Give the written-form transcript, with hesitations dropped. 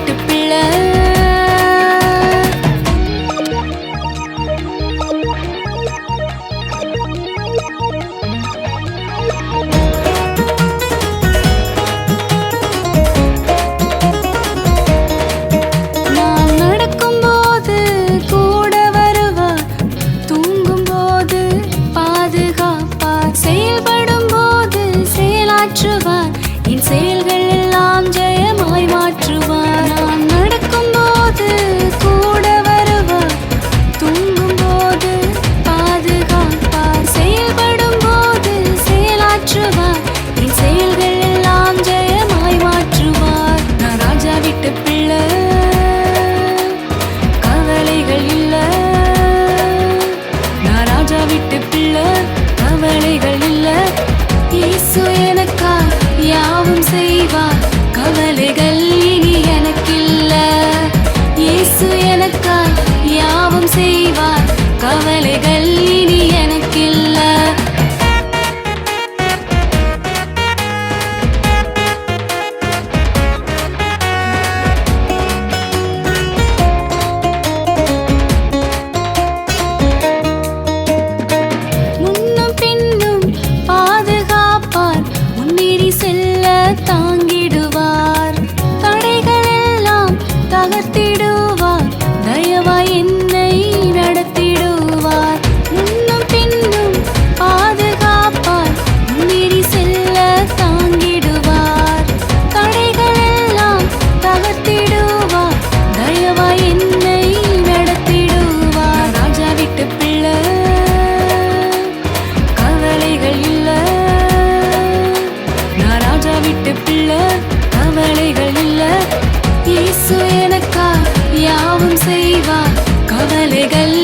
வீட்டு பிள்ளை. நான் நடக்கும்போது கூட வருவார், தூங்கும்போது பாதுகாப்பார், செயல்படும் போது செயலாற்றுவார், என் செயல்கள் எல்லாம் ஜெயமாய் மாற்றுவார். நான் நடக்கும்போது கூட வருவார், தூங்கும்போது பாதுகாப்பார், செயல்படும் போது செயலாற்றுவார், என் செயல்கள் எல்லாம் ஜெயமாய் மாற்றுவார். நான் ராஜா வீட்டு பிள்ளை, கவலைகள் இல்ல. நான் ராஜா வீட்டு பிள்ளை, கவலைகள் இல்ல. இயேசு எனக்காய் யாவும் செய்வார், கவலைகள் இனி எனக்கில்ல. இயேசு எனக்காய் யாவும் செய்வார், கவலைகள் இனி எனக்கில்ல. முன்னும் பின்னும் பாதுகாப்பார், முன்னேறி செல்ல தாங்கிடுவார், தடைகள் எல்லாம் தகர்த்திடுவார், தயவாய் என்னை நடத்திடுவார். முன்னும் பின்னும் பாதுகாப்பார், முன்னேறி செல்ல தாங்கிடுவார், தடைகள் எல்லாம் தகர்த்திடுவார், தயவாய் என்னை நடத்திடுவார். ராஜா வீட்டு பிள்ளை, கவலைகள் இல்ல. நான் ராஜா வீட்டு பிள்ளை, கவலைகள் இல்ல. இயேசு எனக்காய் யாவும் செய்வார், கவலைகள்